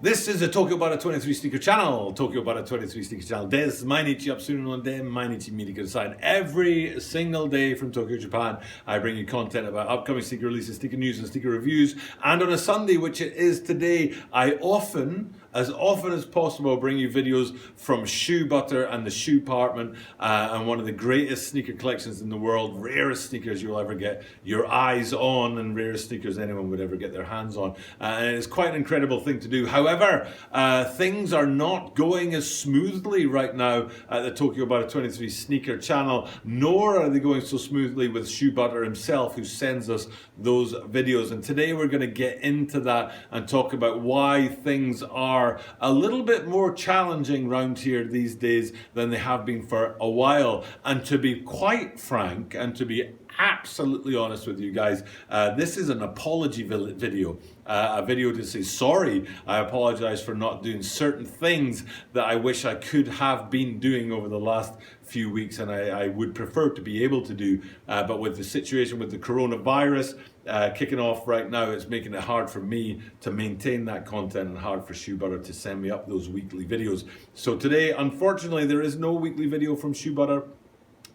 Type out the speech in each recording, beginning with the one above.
This is the Tokyo Bara 23 Sneaker Channel. Tokyo Bara 23 Sneaker Channelです。毎日アップするので毎日見てください。Every single day from Tokyo, Japan, I bring you content about upcoming sneaker releases, sneaker news and sneaker reviews. And on a Sunday, which it is today, I often as possible bring you videos from Shoebar and the Shoe Department and one of the greatest sneaker collections in the world, rarest sneakers you'll ever get your eyes on and rarest sneakers anyone would ever get their hands on. And it's quite an incredible thing to do. However, things are not going as smoothly right now at the Tokyo Bara 23 Sneaker Channel, nor are they going so smoothly with Shoebar himself, who sends us those videos. And today we're going to get into that and talk about why things are a little bit more challenging round here these days than they have been for a while. And to be quite frank, and to be absolutely honest with you guys, this is an apology video. A video to say sorry. I apologize for not doing certain things that I wish I could have been doing over the last few weeks, and I would prefer to be able to do, but with the situation with the coronavirus kicking off right now, it's making it hard for me to maintain that content and hard for Shoebar to send me up those weekly videos. So today, unfortunately, there is no weekly video from Shoebar.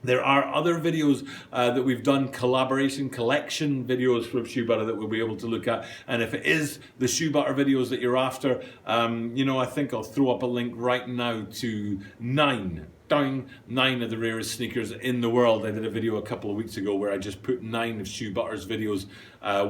There are other videos that we've done, collaboration, collection videos from Shoebar that we'll be able to look at. And if it is the Shoebar videos that you're after, I think I'll throw up a link right now to 9 of the rarest sneakers in the world. I did a video a couple of weeks ago where I just put 9 of Shoebar's videos,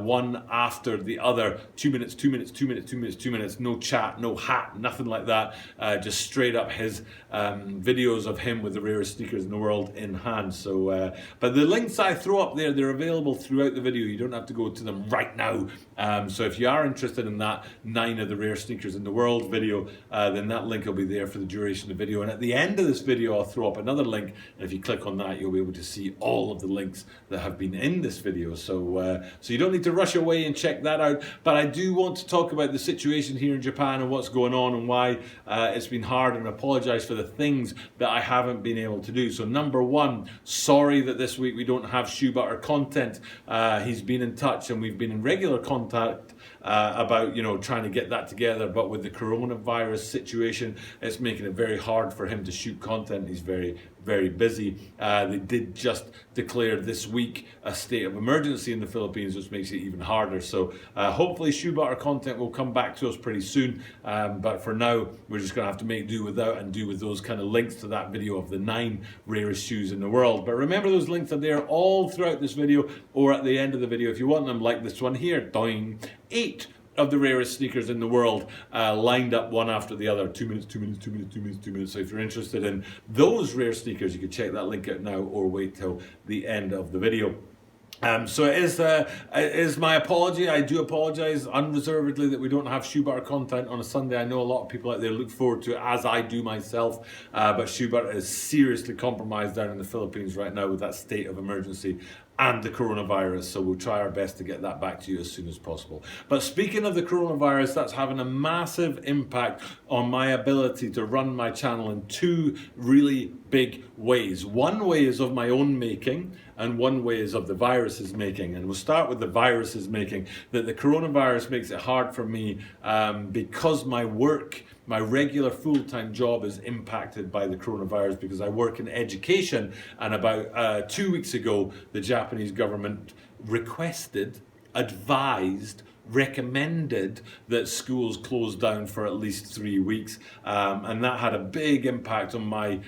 one after the other, 2 minutes, 2 minutes, 2 minutes, 2 minutes, 2 minutes, no chat, no hat, nothing like that, just straight up his videos of him with the rarest sneakers in the world in hand. So, but the links I throw up there, they're available throughout the video. You don't have to go to them right now. So if you are interested in that 9 of the rare sneakers in the world video, then that link will be there for the duration of the video. And at the end of this video, I'll throw up another link, and if you click on that, you'll be able to see all of the links that have been in this video. So you don't need to rush away and check that out, but I do want to talk about the situation here in Japan and what's going on and why it's been hard, and apologize for the things that I haven't been able to do. So number one, sorry that this week we don't have Shoebar content. He's been in touch and we've been in regular contact about trying to get that together, but with the coronavirus situation, it's making it very hard for him to shoot content. He's very, very busy. They did just declare this week a state of emergency in the Philippines, which makes it even harder. So hopefully Shoebar content will come back to us pretty soon. But for now, we're just going to have to make do without and do with those kind of links to that video of the 9 rarest shoes in the world. But remember, those links are there all throughout this video or at the end of the video if you want them, like this one here. Doing 8 of the rarest sneakers in the world, lined up one after the other. 2 minutes, 2 minutes, 2 minutes, 2 minutes, 2 minutes. So if you're interested in those rare sneakers, you can check that link out now or wait till the end of the video. So it is my apology. I do apologize unreservedly that we don't have Shoebar content on a Sunday. I know a lot of people out there look forward to it, as I do myself, but Shoebar is seriously compromised down in the Philippines right now with that state of emergency and the coronavirus, so we'll try our best to get that back to you as soon as possible. But speaking of the coronavirus, that's having a massive impact on my ability to run my channel in 2 really big ways. One way is of my own making, and one way is of the virus's making. And we'll start with the virus's making. That the coronavirus makes it hard for me because my work, my regular full-time job, is impacted by the coronavirus because I work in education. And about 2 weeks ago, the Japanese government requested, advised, recommended that schools close down for at least 3 weeks, and that had a big impact on my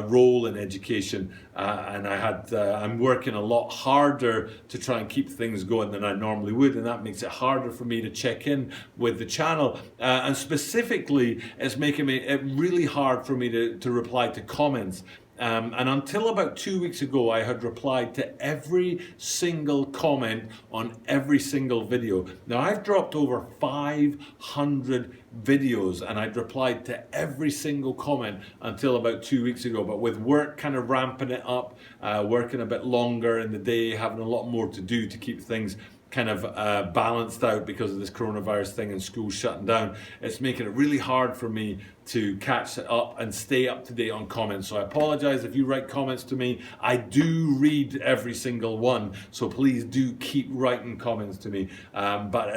role in education, and I'm working a lot harder to try and keep things going than I normally would, and that makes it harder for me to check in with the channel, and specifically it's making it really hard for me to reply to comments. And until about 2 weeks ago, I had replied to every single comment on every single video. Now, I've dropped over 500 videos and I'd replied to every single comment until about 2 weeks ago. But with work kind of ramping it up, working a bit longer in the day, having a lot more to do to keep things kind of balanced out because of this coronavirus thing and schools shutting down, it's making it really hard for me to catch up and stay up to date on comments. So I apologize if you write comments to me. I do read every single one, so please do keep writing comments to me. But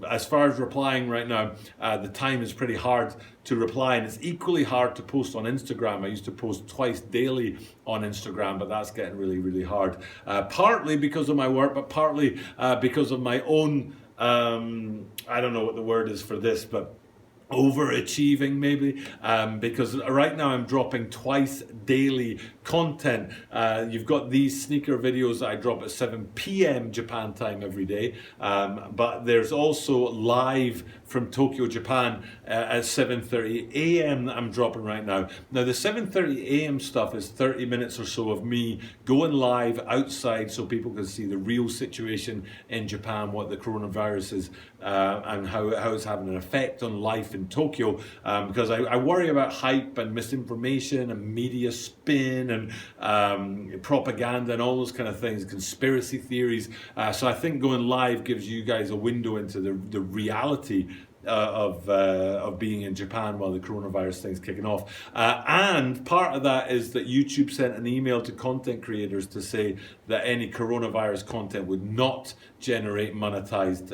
as far as replying right now, the time is pretty hard to reply, and it's equally hard to post on Instagram. I used to post twice daily on Instagram, but that's getting really, really hard. Partly because of my work, but partly because of my own, I don't know what the word is for this, but overachieving maybe, because right now I'm dropping twice daily content. You've got these sneaker videos that I drop at 7 p.m. Japan time every day, but there's also live from Tokyo, Japan at 7:30 a.m. that I'm dropping right now. Now the 7:30 a.m. stuff is 30 minutes or so of me going live outside so people can see the real situation in Japan, what the coronavirus is, and how it's having an effect on life in Tokyo, because I worry about hype and misinformation and media spin and propaganda and all those kind of things, conspiracy theories. So I think going live gives you guys a window into the reality of being in Japan while the coronavirus thing's kicking off. And part of that is that YouTube sent an email to content creators to say that any coronavirus content would not generate monetized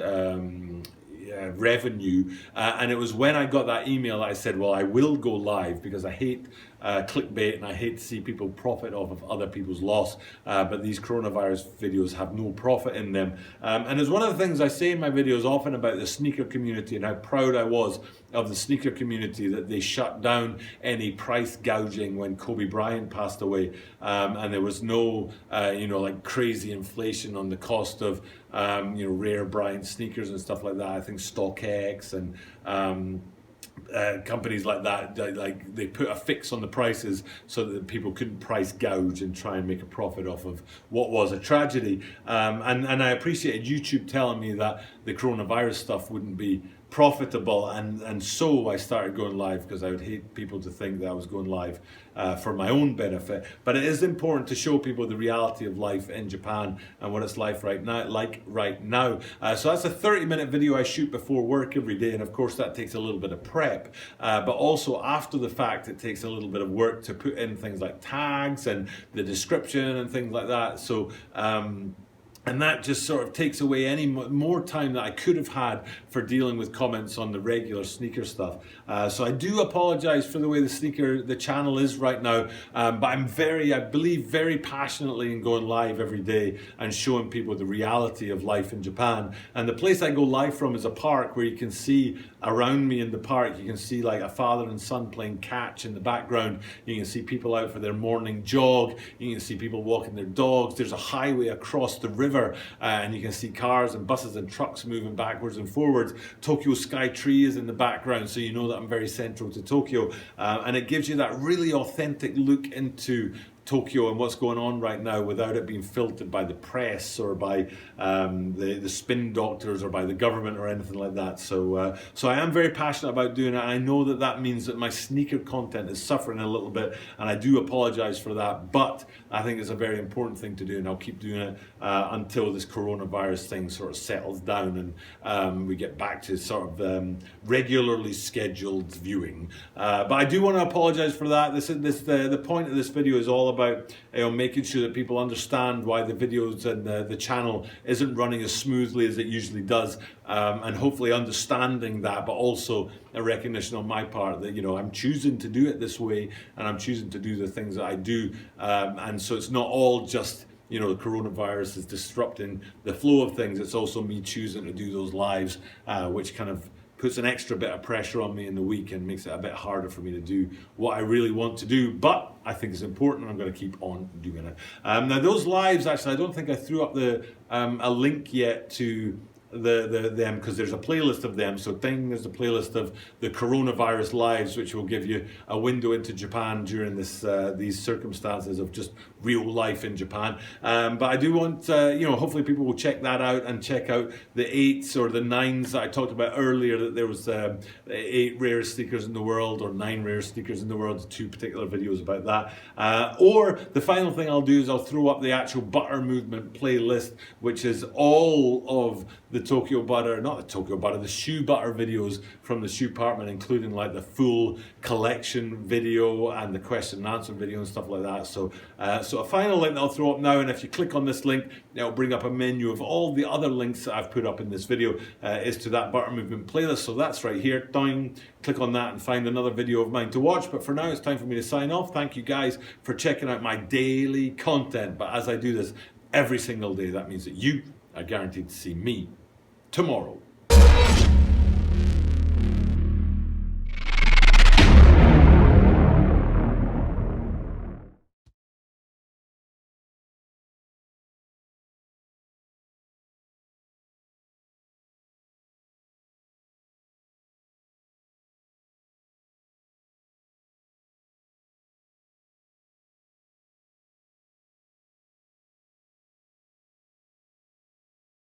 revenue, and it was when I got that email that I said, well, I will go live, because I hate clickbait and I hate to see people profit off of other people's loss, but these coronavirus videos have no profit in them, and it's one of the things I say in my videos often about the sneaker community and how proud I was of the sneaker community that they shut down any price gouging when Kobe Bryant passed away, and there was no like crazy inflation on the cost of rare Bryant sneakers and stuff like that. I think StockX and companies like that, like they put a fix on the prices so that people couldn't price gouge and try and make a profit off of what was a tragedy. And I appreciated YouTube telling me that the coronavirus stuff wouldn't be profitable, and so I started going live, because I would hate people to think that I was going live for my own benefit. But it is important to show people the reality of life in Japan and what it's like right now. So that's a 30-minute video I shoot before work every day, and of course that takes a little bit of prep, but also after the fact it takes a little bit of work to put in things like tags and the description and things like that. So and that just sort of takes away any more time that I could have had for dealing with comments on the regular sneaker stuff. So I do apologize for the way the channel is right now, but I believe very passionately in going live every day and showing people the reality of life in Japan. And the place I go live from is a park where you can see around me in the park, you can see like a father and son playing catch in the background. You can see people out for their morning jog. You can see people walking their dogs. There's a highway across the river, and you can see cars and buses and trucks moving backwards and forwards. Tokyo Sky Tree is in the background, so you know that I'm very central to Tokyo, and it gives you that really authentic look into Tokyo and what's going on right now without it being filtered by the press or by the spin doctors or by the government or anything like that. So I am very passionate about doing it. I know that means that my sneaker content is suffering a little bit, and I do apologize for that, but I think it's a very important thing to do, and I'll keep doing it until this coronavirus thing sort of settles down and we get back to sort of regularly scheduled viewing. But I do want to apologize for that. The point of this video is all about making sure that people understand why the videos and the channel isn't running as smoothly as it usually does, and hopefully understanding that, but also a recognition on my part that I'm choosing to do it this way, and I'm choosing to do the things that I do, and so it's not all just the coronavirus is disrupting the flow of things. It's also me choosing to do those lives, which kind of puts an extra bit of pressure on me in the week and makes it a bit harder for me to do what I really want to do, but I think it's important, and I'm going to keep on doing it. Now those lives, actually, I don't think I threw up a link yet to them, because there's a playlist of them. So there's a playlist of the coronavirus lives, which will give you a window into Japan during these circumstances of just real life in Japan. But I do want, hopefully people will check that out and check out the 8s or the 9s that I talked about earlier, that there was 8 rarest sneakers in the world or 9 rarest sneakers in the world, 2 particular videos about that. Or the final thing I'll do is I'll throw up the actual Butter Movement playlist, which is all of the Tokyo Butter, not the Tokyo Butter, the Shoe Butter videos from the shoe department, including like the full collection video and the question and answer video and stuff like that. So a final link that I'll throw up now, and if you click on this link, it'll bring up a menu of all the other links that I've put up in this video is to that Butter Movement playlist. So that's right here. Down, click on that and find another video of mine to watch. But for now, it's time for me to sign off. Thank you guys for checking out my daily content. But as I do this every single day, that means that you are guaranteed to see me tomorrow.